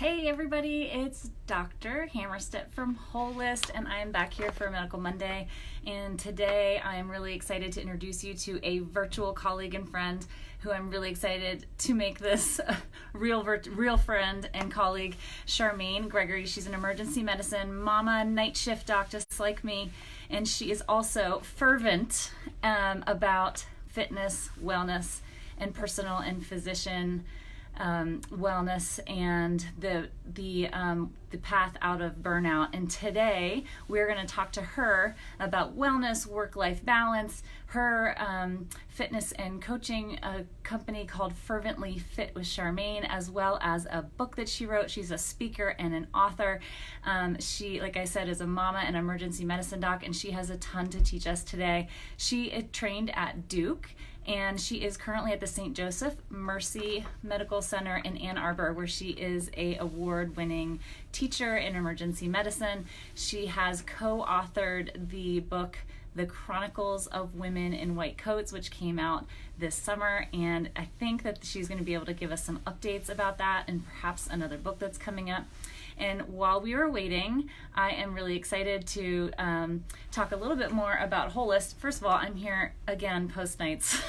Hey everybody, it's Dr. Hammerstedt from Holist, and I am back here for Medical Monday. And today I am really excited to introduce you to a virtual colleague and friend who I'm really excited to make this real friend and colleague, Charmaine Gregory. She's an emergency medicine mama, night shift doc, just like me, and she is also fervent about fitness, wellness, and personal and physician wellness and the path out of burnout. And today we're going to talk to her about wellness, work-life balance, her fitness and coaching company called Fervently Fit with Charmaine, as well as a book that she wrote. She's a speaker and an author. She, like I said, is a mama and emergency medicine doc, and she has a ton to teach us today. She trained at Duke, and she is currently at the St. Joseph Mercy Medical Center in Ann Arbor, where she is a award-winning teacher in emergency medicine. She has co-authored the book The Chronicles of Women in White Coats, which came out this summer, and I think that she's going to be able to give us some updates about that and perhaps another book that's coming up. And while we were waiting, I am really excited to talk a little bit more about Holist. First of all, I'm here again post-nights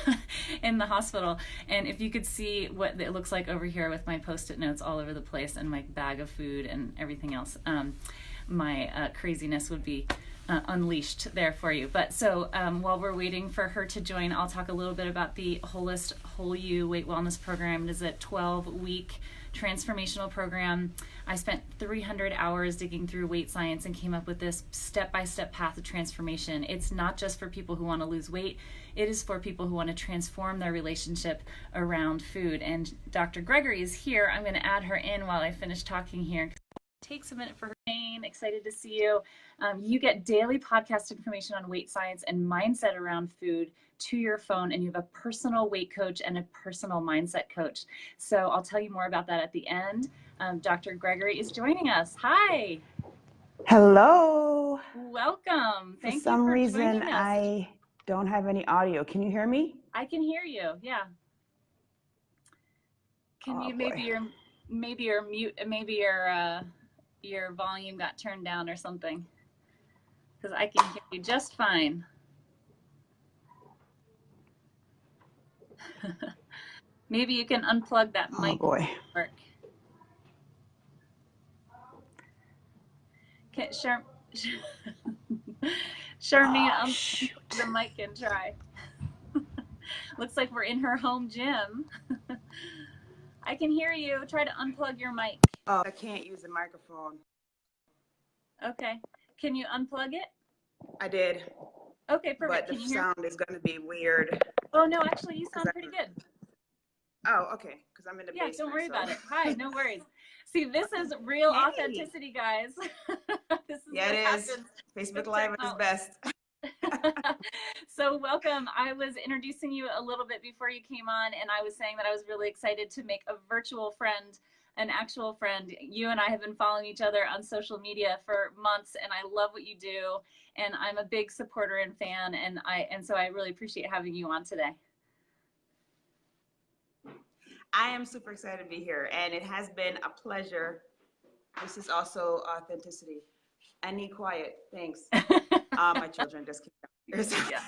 in the hospital, and if you could see what it looks like over here with my post-it notes all over the place and my bag of food and everything else, my craziness would be unleashed there for you. But so while we're waiting for her to join, I'll talk a little bit about the Holist Whole You Weight Wellness Program. It is a 12-week transformational program. I spent 300 hours digging through weight science and came up with this step-by-step path of transformation. It's not just for people who want to lose weight. It is for people who want to transform their relationship around food. And Dr. Gregory is here. I'm going to add her in while I finish talking here. Takes a minute for her. Jane, excited to see you. You get daily podcast information on weight science and mindset around food to your phone, and you have a personal weight coach and a personal mindset coach. So I'll tell you more about that at the end. Dr. Gregory is joining us. Hi. Hello. Welcome. Thank you for some reason, joining us. I don't have any audio. Can you hear me? I can hear you. Yeah. Can you maybe your mute, maybe your volume got turned down or something, because I can hear you just fine. Maybe you can unplug that mic. Oh boy. Work. Okay, Charmaine, the mic and try. Looks like we're in her home gym. I can hear you. Try to unplug your mic. Oh, I can't use the microphone. Okay. Can you unplug it? I did. Okay, perfect. But the sound is going to be weird. Oh, no, actually, you sound pretty good. Oh, okay. Because I'm in the basement. Yeah, don't worry about it. Hi, no worries. See, this is real authenticity, guys. This is it is. Facebook Live is best. So welcome. I was introducing you a little bit before you came on, and I was saying that I was really excited to make a virtual friend an actual friend. You and I have been following each other on social media for months, and I love what you do, and I'm a big supporter and fan, and so I really appreciate having you on today. I am super excited to be here, and it has been a pleasure. This is also authenticity. I need quiet. Thanks. My children just came downstairs. Yeah,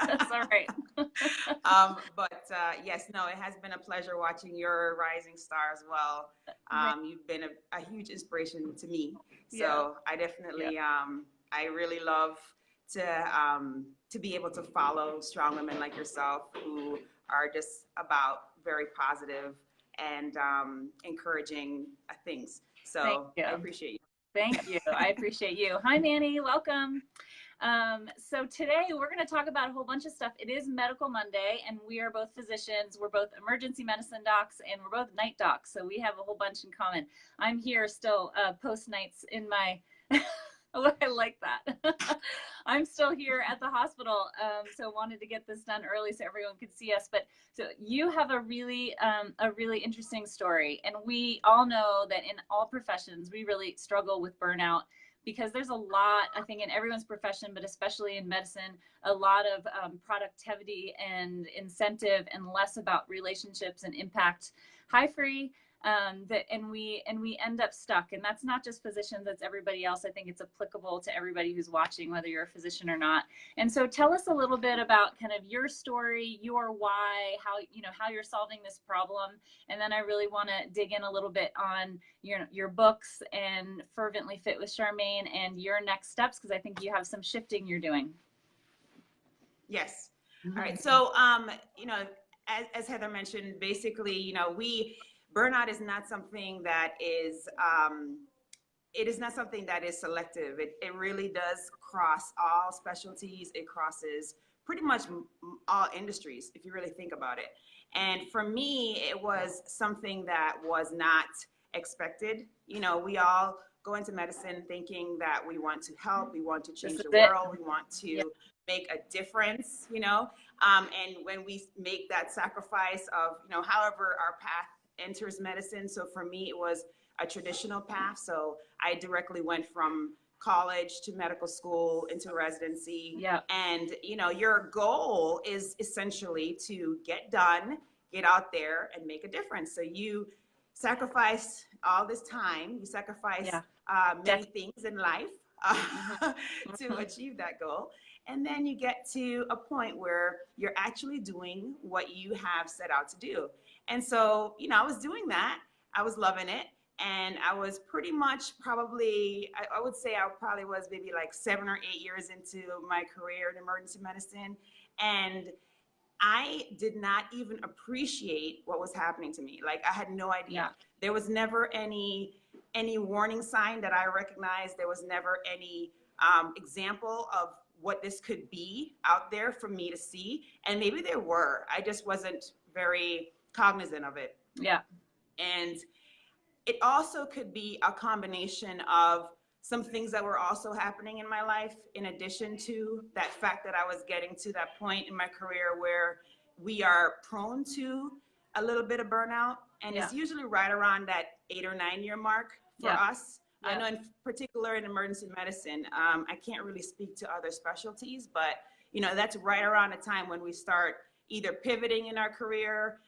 that's all right. Yes, no, it has been a pleasure watching your rising star as well. You've been a huge inspiration to me. So I definitely, I really love to be able to follow strong women like yourself who are just about very positive and encouraging things. So I appreciate you. Thank you. I appreciate you. Hi, Manny. Welcome. So today we're going to talk about a whole bunch of stuff. It is Medical Monday, and we are both physicians. We're both emergency medicine docs, and we're both night docs. So we have a whole bunch in common. I'm here still post nights in my, I like that. I'm still here at the hospital. So wanted to get this done early so everyone could see us. But so you have a really interesting story. And we all know that in all professions, we really struggle with burnout, because there's a lot, I think, in everyone's profession, but especially in medicine, a lot of productivity and incentive and less about relationships and impact. Hi, Free. and we end up stuck. And that's not just physicians, that's everybody else. I think it's applicable to everybody who's watching, whether you're a physician or not. And so tell us a little bit about kind of your story, your why, how you're solving this problem. And then I really want to dig in a little bit on your books and Fervently Fit with Charmaine and your next steps, because I think you have some shifting you're doing. Yes. All right. So, as Heather mentioned, basically, burnout is not something that is, it is not something that is selective. It really does cross all specialties. It crosses pretty much all industries, if you really think about it. And for me, it was something that was not expected. We all go into medicine thinking that we want to help, we want to change the world, we want to make a difference, and when we make that sacrifice of, however our path enters medicine. So for me, it was a traditional path. So I directly went from college to medical school into residency. Yeah. And, your goal is essentially to get done, get out there and make a difference. So you sacrifice all this time, you sacrifice many things in life to achieve that goal. And then you get to a point where you're actually doing what you have set out to do. And so, I was doing that. I was loving it. And I was pretty much probably, I would say I probably was maybe like 7 or 8 years into my career in emergency medicine. And I did not even appreciate what was happening to me. Like, I had no idea. Yeah. There was never any warning sign that I recognized. There was never any example of what this could be out there for me to see. And maybe there were. I just wasn't very cognizant of it. Yeah. And it also could be a combination of some things that were also happening in my life, in addition to that fact that I was getting to that point in my career where we are prone to a little bit of burnout. And it's usually right around that 8 or 9 year mark for us. Yeah. I know in particular in emergency medicine, I can't really speak to other specialties, but that's right around the time when we start either pivoting in our career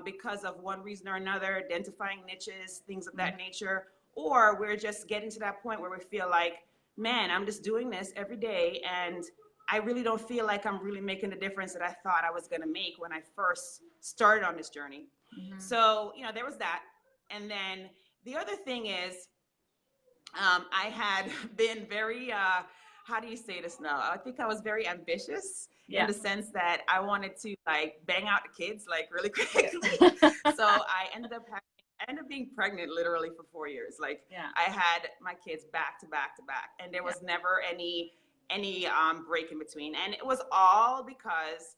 because of one reason or another, identifying niches, things of that nature, or we're just getting to that point where we feel like, man, I'm just doing this every day and I really don't feel like I'm really making the difference that I thought I was going to make when I first started on this journey. Mm-hmm. So, there was that. And then the other thing is, I had been very, how do you say this now? I think I was very ambitious in the sense that I wanted to like bang out the kids like really quickly. So I ended up being pregnant literally for 4 years. Like I had my kids back to back to back, and there was never any break in between. And it was all because,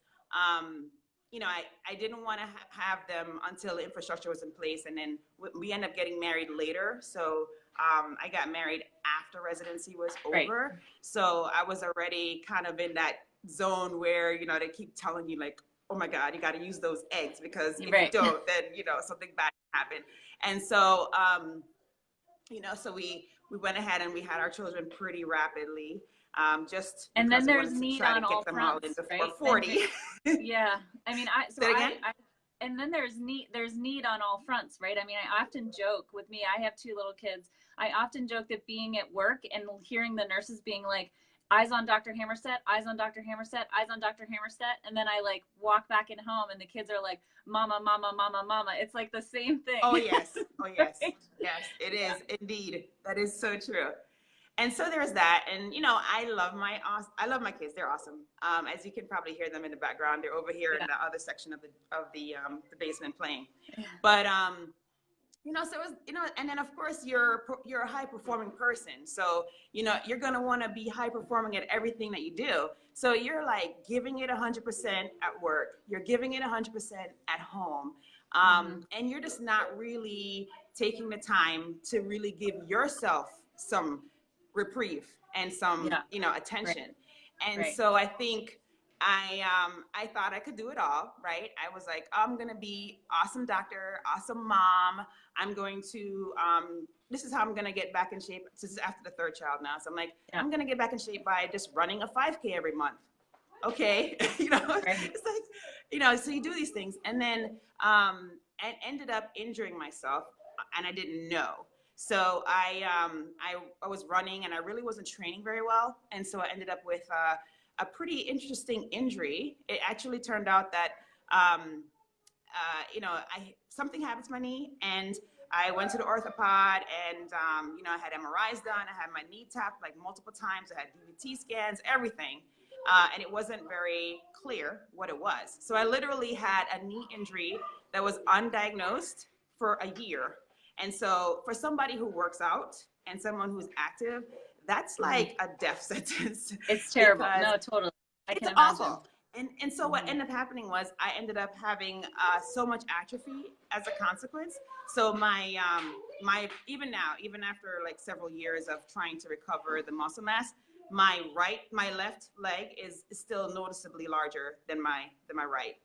I didn't want to have them until the infrastructure was in place. And then we ended up getting married later. So I got married after residency was over. Right. So I was already kind of in that zone where, they keep telling you like, oh my God, you got to use those eggs because if you don't, then, something bad can happen. And so, so we went ahead and we had our children pretty rapidly. And then there's need on all fronts, right? 40. Yeah. I mean, and then there's need on all fronts, right? I mean, I often joke with me, I have 2 little kids. I often joke that being at work and hearing the nurses being like, eyes on Dr. Hammerstedt, eyes on Dr. Hammerstedt, eyes on Dr. Hammerstedt. And then I like walk back in home and the kids are like, mama, mama, mama, mama. It's like the same thing. Oh, yes. Oh, yes. Yes, it is indeed. That is so true. And so there's that. And, I love my kids. They're awesome. As you can probably hear them in the background, they're over here in the other section of the basement playing. But, so it was, and then of course you're a high performing person. So, you're going to want to be high performing at everything that you do. So you're like giving it 100% at work. You're giving it 100% at home. And you're just not really taking the time to really give yourself some reprieve and some, attention. Right. And so I think I thought I could do it all, right? I was like, I'm going to be awesome doctor, awesome mom. I'm going to, this is how I'm going to get back in shape. This is after the 3rd child now. So I'm like, I'm going to get back in shape by just running a 5K every month. Okay. It's like, so you do these things. And then, and ended up injuring myself and I didn't know. So I was running and I really wasn't training very well. And so I ended up with a pretty interesting injury. It actually turned out that, something happened to my knee, and I went to the orthopod, and, I had MRIs done. I had my knee tapped like multiple times. I had DVT scans, everything. And it wasn't very clear what it was. So I literally had a knee injury that was undiagnosed for a year. And so for somebody who works out and someone who's active, that's like a death sentence. It's terrible. No, totally. It's awful. And so what ended up happening was I ended up having so much atrophy as a consequence. So my even now, even after like several years of trying to recover the muscle mass, my left leg is still noticeably larger than my right.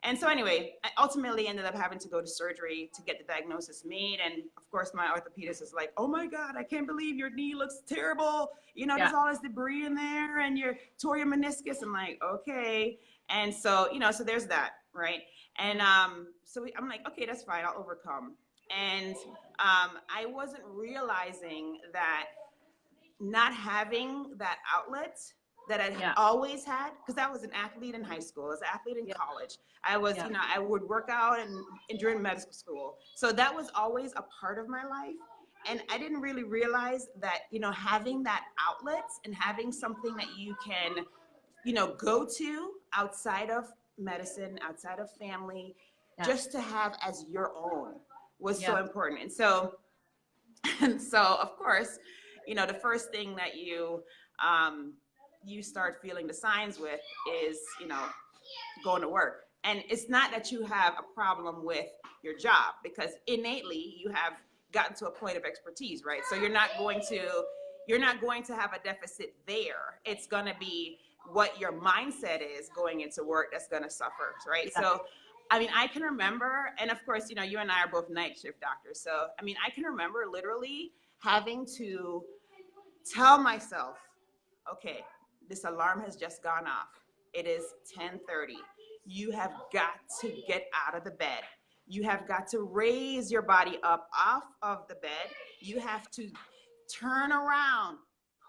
And so anyway, I ultimately ended up having to go to surgery to get the diagnosis made. And of course, my orthopedist is like, "Oh my God, I can't believe your knee looks terrible. There's all this debris in there and you tore your meniscus." I'm like, okay. And so, so there's that, right? And I'm like, okay, that's fine, I'll overcome. And I wasn't realizing that not having that outlet that I always had, because I was an athlete in high school, I was an athlete in college. I was, I would work out and during medical school. So that was always a part of my life. And I didn't really realize that, having that outlet and having something that you can, go to outside of medicine, outside of family, just to have as your own was so important. And so of course, the first thing that you start feeling the signs with is, going to work. And it's not that you have a problem with your job, because innately you have gotten to a point of expertise, right? So you're not going to have a deficit there. It's going to be what your mindset is going into work that's going to suffer, right? Yeah. So, I can remember, and of course, you and I are both night shift doctors. So, I can remember literally having to tell myself, okay, this alarm has just gone off. It is 10:30. You have got to get out of the bed. You have got to raise your body up off of the bed. You have to turn around,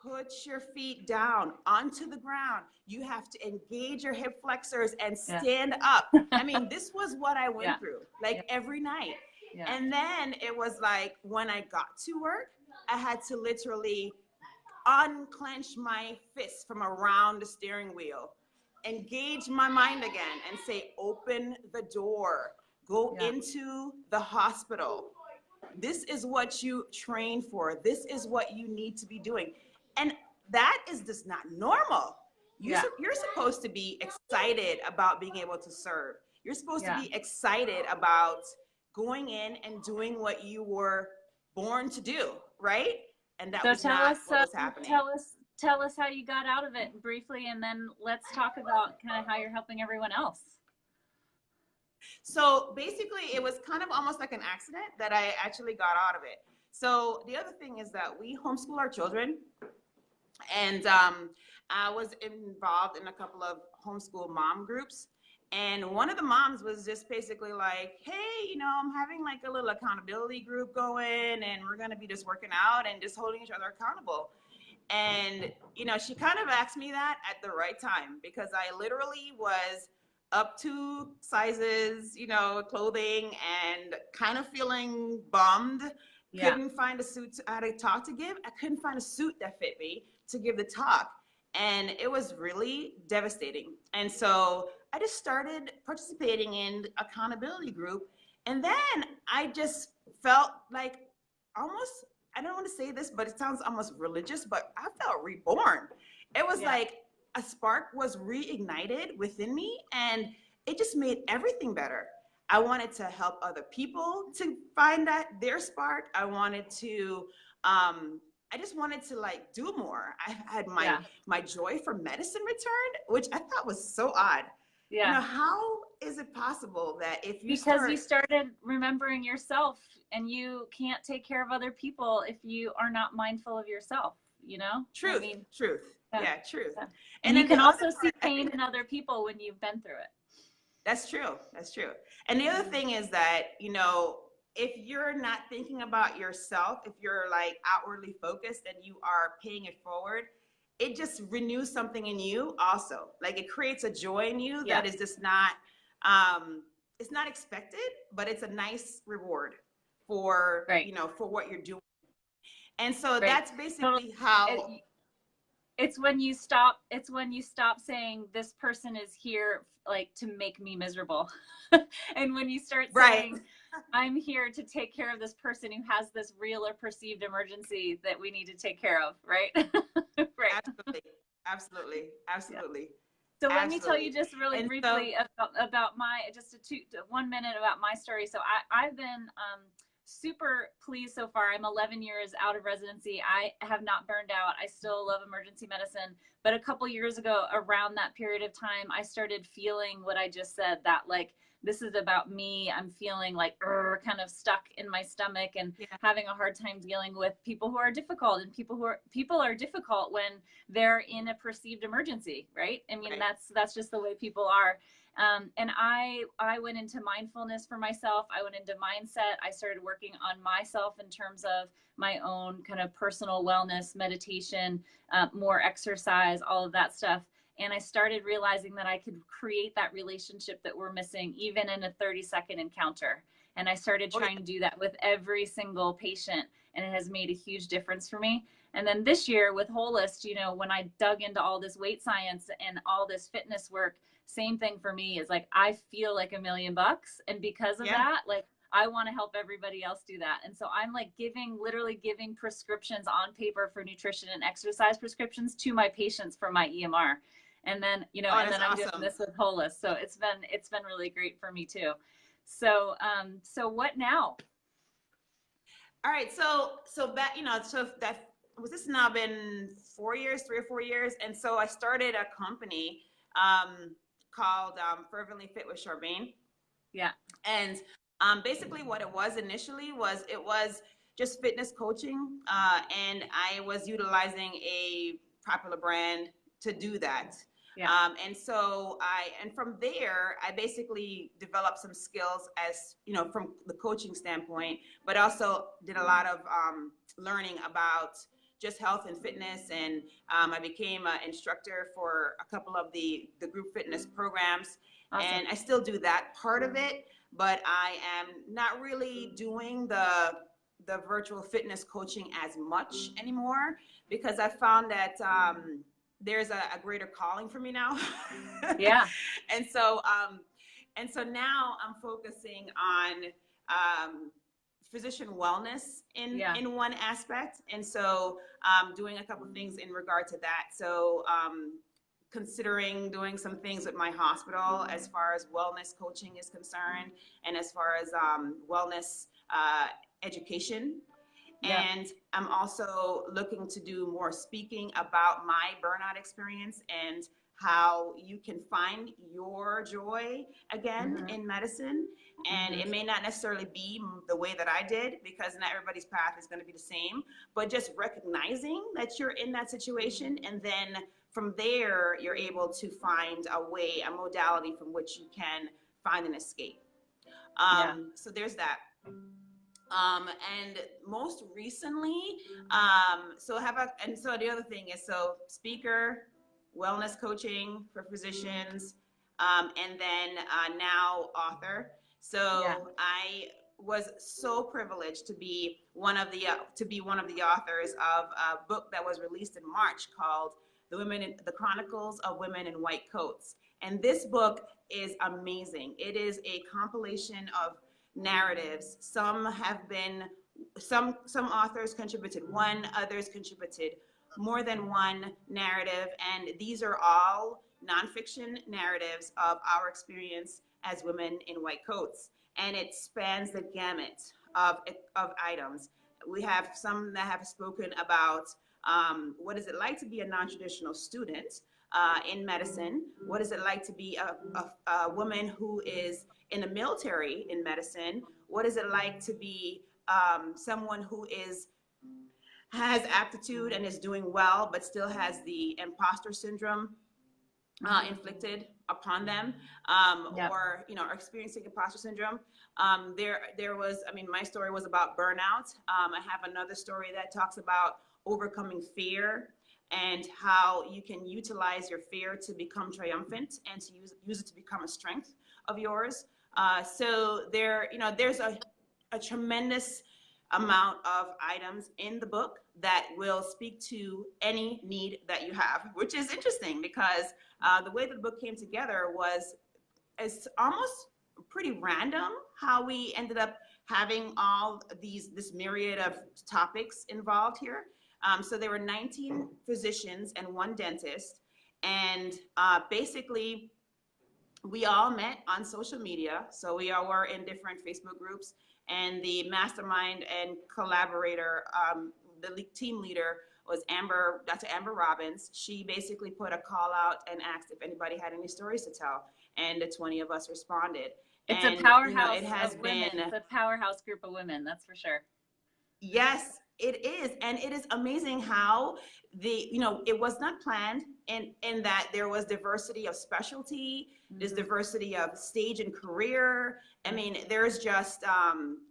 put your feet down onto the ground. You have to engage your hip flexors and stand up. This was what I went through, every night. Yeah. And then it was like, when I got to work, I had to literally unclench my fists from around the steering wheel, engage my mind again and say, open the door, go into the hospital. This is what you train for. This is what you need to be doing. And that is just not normal. You're supposed to be excited about being able to serve. You're supposed to be excited about going in and doing what you were born to do, right? And that was not what was happening. Tell us how you got out of it briefly, and then let's talk about kind of how you're helping everyone else. So basically, it was kind of almost like an accident that I actually got out of it. So the other thing is that we homeschool our children, and I was involved in a couple of homeschool mom groups. And one of the moms was just basically like, hey, I'm having like a little accountability group going, and we're going to be just working out and just holding each other accountable. And, she kind of asked me that at the right time, because I literally was up 2 sizes, clothing, and kind of feeling bummed. Couldn't find a suit. I had a talk to give. I couldn't find a suit that fit me to give the talk. And it was really devastating. And so I just started participating in accountability group. And then I just felt like almost, I don't want to say this, but it sounds almost religious, but I felt reborn. It was like a spark was reignited within me, and it just made everything better. I wanted to help other people to find their spark. I wanted to, I just wanted to do more. I had my joy for medicine returned, which I thought was so odd. Yeah. How is it possible that if you you started remembering yourself, and you can't take care of other people if you are not mindful of yourself, Truth. Truth. Yeah, truth. Yeah. And you can also see pain in other people when you've been through it. That's true. That's true. And the other thing is that, if you're not thinking about yourself, if you're like outwardly focused and you are paying it forward, it just renews something in you also. Like it creates a joy in you Yeah. that is just not, it's not expected, but it's a nice reward for, Right. you know, for what you're doing. And so Right. that's So basically how, it's when you stop saying this person is here like to make me miserable. And when you start right. saying I'm here to take care of this person who has this real or perceived emergency that we need to take care of, right? Right. Absolutely. Absolutely. Yeah. Absolutely. So let me tell you Absolutely. just really And so, briefly about my, just a 1 minute about my story. So I've been super pleased so far. I'm 11 years out of residency. I have not burned out. I still love emergency medicine. But a couple years ago, around that period of time, I started feeling what I just said, that like, this is about me. I'm feeling like kind of stuck in my stomach and yeah. having a hard time dealing with people who are difficult, and people are difficult when they're in a perceived emergency, right? I mean, Right. that's just the way people are. And I went into mindfulness for myself. I went into mindset. I started working on myself in terms of my own kind of personal wellness, meditation, more exercise, all of that stuff. And I started realizing that I could create that relationship that we're missing, even in a 30-second encounter. And I started trying to do that with every single patient, and it has made a huge difference for me. And then this year with Holist, you know, when I dug into all this weight science and all this fitness work, same thing for me is like, I feel like $1,000,000. And because of that, like, I want to help everybody else do that. And so I'm like literally giving prescriptions on paper for nutrition and exercise prescriptions to my patients for my EMR. And then, you know, and then I'm doing this with Holist. So it's been really great for me too. So, so what now? All right. So that, you know, so that was, this now been 4 years, 3 or 4 years. And so I started a company called Fervently Fit with Charmaine. Yeah. And basically what it was initially was, it was just fitness coaching. And I was utilizing a popular brand to do that. Yeah. And so and from there, I basically developed some skills as, you know, from the coaching standpoint, but also did a lot of learning about just health and fitness. And I became an instructor for a couple of the group fitness programs. Awesome. And I still do that part of it, but I am not really doing the virtual fitness coaching as much anymore, because I found that there's a greater calling for me now. Yeah. And so now I'm focusing on physician wellness in one aspect. And so doing a couple of things in regard to that. So considering doing some things with my hospital as far as wellness coaching is concerned, and as far as wellness education. Yeah. And I'm also looking to do more speaking about my burnout experience and how you can find your joy again in medicine. And it may not necessarily be the way that I did, because not everybody's path is going to be the same, but just recognizing that you're in that situation. And then from there, you're able to find a way, a modality from which you can find an escape. So there's that. And most recently, so the other thing is, so speaker, wellness coaching for physicians, and then now author. So I was so privileged to be one of the authors of a book that was released in March called The Chronicles of Women in White Coats. And this book is amazing. It is a compilation of narratives. Some authors contributed one, others contributed more than one narrative, and these are all nonfiction narratives of our experience as women in white coats. And it spans the gamut of items. We have some that have spoken about what is it like to be a non-traditional student in medicine? What is it like to be a woman who is in the military in medicine? What is it like to be someone who has aptitude and is doing well, but still has the imposter syndrome? inflicted upon them, Yep. or are experiencing imposter syndrome. There was, I mean, my story was about burnout. I have another story that talks about overcoming fear and how you can utilize your fear to become triumphant and to use it to become a strength of yours. So there's a tremendous amount of items in the book that will speak to any need that you have, which is interesting because the way the book came together was it's almost pretty random how we ended up having all this myriad of topics involved here. So there were 19 physicians and one dentist, and basically we all met on social media. So we all were in different Facebook groups, and the mastermind and collaborator, the team leader was Dr. Amber Robbins. She basically put a call out and asked if anybody had any stories to tell, and the 20 of us responded. It's and a powerhouse it has of been women. It's a powerhouse group of women, that's for sure. Yes, it is. And it is amazing how it was not planned in that there was diversity of specialty, there's diversity of stage and career. I mean, there's just,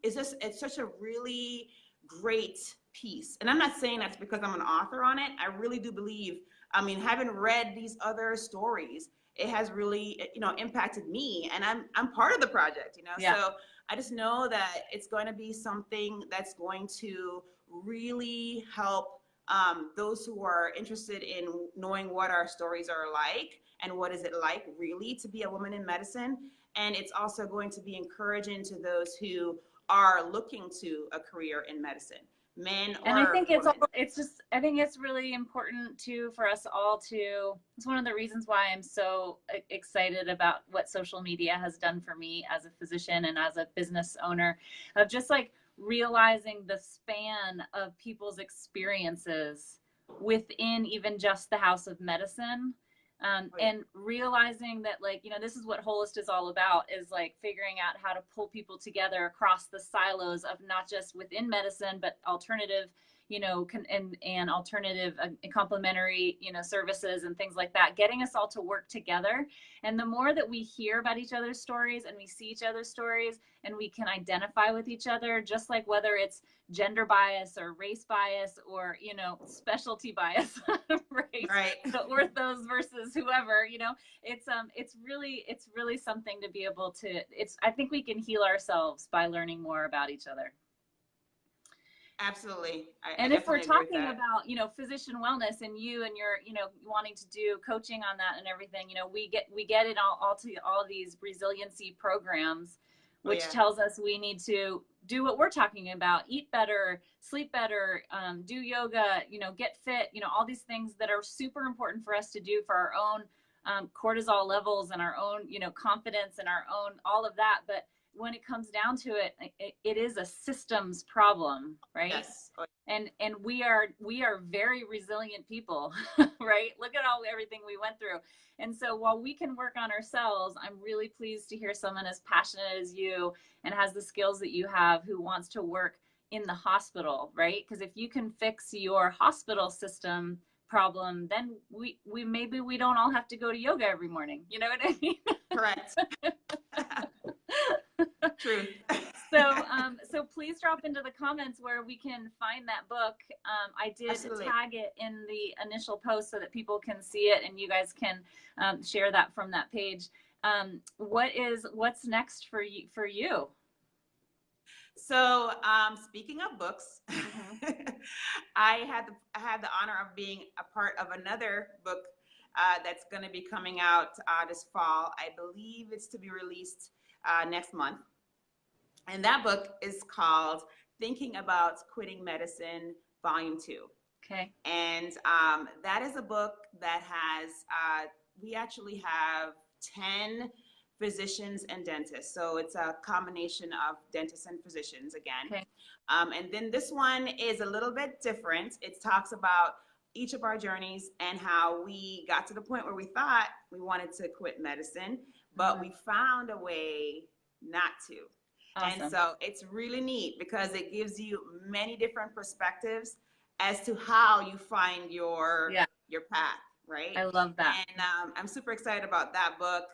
it's such a really great piece. And I'm not saying that's because I'm an author on it. I really do believe, I mean, having read these other stories, it has really, impacted me, and I'm part of the project, Yeah. So I just know that it's going to be something that's going to really help those who are interested in knowing what our stories are like and what is it like really to be a woman in medicine. And it's also going to be encouraging to those who are looking to a career in medicine, men or and I think women. I think it's really important too for us all to, it's one of the reasons why I'm so excited about what social media has done for me as a physician and as a business owner, of just like realizing the span of people's experiences within even just the house of medicine. And realizing that, like, this is what Holist is all about, is like figuring out how to pull people together across the silos of not just within medicine, but alternative, and alternative complementary, services and things like that, getting us all to work together. And the more that we hear about each other's stories and we see each other's stories and we can identify with each other, just like whether it's gender bias or race bias or, specialty bias, right? The orthos versus whoever, it's really something to be able to, I think we can heal ourselves by learning more about each other. Absolutely. And if we're talking about, physician wellness and you and your, wanting to do coaching on that and everything, we get it all to all these resiliency programs, which tells us we need to do what we're talking about: eat better, sleep better, do yoga, get fit, all these things that are super important for us to do for our own cortisol levels and our own, confidence and our own, all of that. But when it comes down to it, it is a systems problem, right? Yes. And we are very resilient people, right? Look at everything we went through. And so while we can work on ourselves, I'm really pleased to hear someone as passionate as you and has the skills that you have, who wants to work in the hospital, right? Because if you can fix your hospital system problem, then we maybe we don't all have to go to yoga every morning. You know what I mean? Correct. True. So please drop into the comments where we can find that book. I did tag it in the initial post so that people can see it and you guys can share that from that page. What's next for you? So speaking of books, I had the honor of being a part of another book that's going to be coming out this fall. I believe it's to be released next month. And that book is called Thinking About Quitting Medicine, Volume 2. Okay. And that is a book that has, we actually have 10 physicians and dentists. So it's a combination of dentists and physicians again. Okay. And then this one is a little bit different. It talks about each of our journeys and how we got to the point where we thought we wanted to quit medicine, but we found a way not to. Awesome. And so it's really neat because it gives you many different perspectives as to how you find your path. right? I love that. And I'm super excited about that book.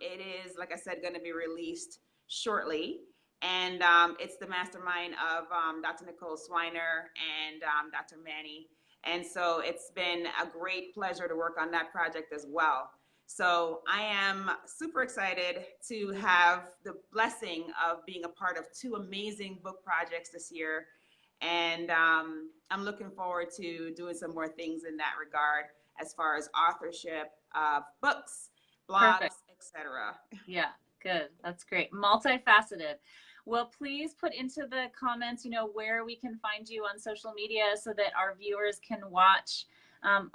It is, like I said, going to be released shortly. And it's the mastermind of Dr. Nicole Swiner and Dr. Manny. And so it's been a great pleasure to work on that project as well. So I am super excited to have the blessing of being a part of two amazing book projects this year. And I'm looking forward to doing some more things in that regard as far as authorship of books, blogs, etc. Yeah, good. That's great. Multifaceted. Well, please put into the comments, where we can find you on social media so that our viewers can watch.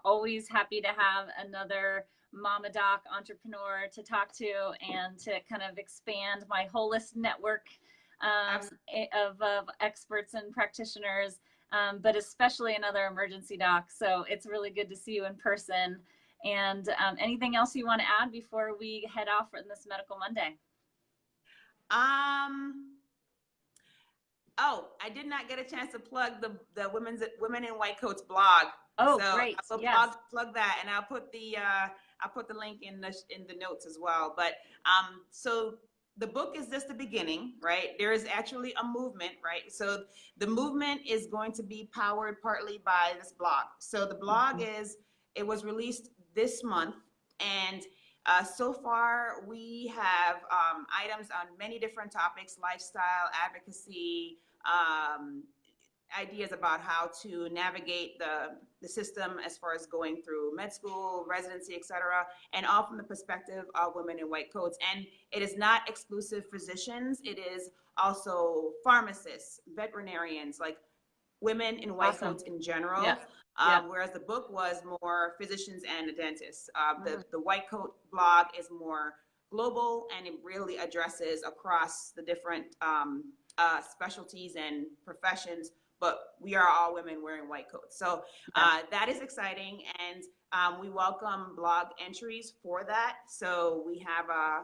Always happy to have another Mama Doc entrepreneur to talk to and to kind of expand my Holist network of experts and practitioners, but especially another emergency doc. So it's really good to see you in person. And anything else you want to add before we head off for this Medical Monday? Oh, I did not get a chance to plug the Women in White Coats blog. Oh, so great! I'll yes. plug that, and I'll put the link in the notes as well. But so the book is just the beginning, right? There is actually a movement, right? So the movement is going to be powered partly by this blog. So the blog it was released this month, and so far we have items on many different topics: lifestyle, advocacy, ideas about how to navigate the system as far as going through med school, residency, etc., and all from the perspective of women in white coats. And it is not exclusive physicians. It is also pharmacists, veterinarians, like women in white coats in general. Whereas the book was more physicians and a dentist. The white coat blog is more global, and it really addresses across the different specialties and professions, but we are all women wearing white coats. So that is exciting, and we welcome blog entries for that. So we have a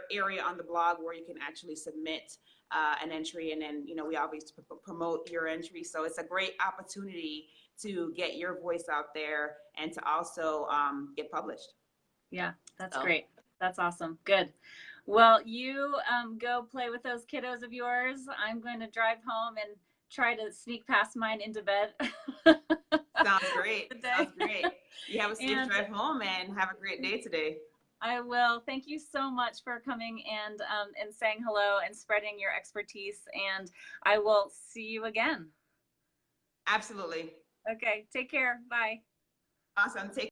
area on the blog where you can actually submit an entry, and then we always promote your entry. So it's a great opportunity to get your voice out there and to also get published. Yeah, that's great. That's awesome. Good. Well, you go play with those kiddos of yours. I'm going to drive home and try to sneak past mine into bed. Sounds great. Sounds great. You have a safe drive home and have a great day today. I will. Thank you so much for coming and saying hello and spreading your expertise. And I will see you again. Absolutely. Okay. Take care. Bye. Awesome. Take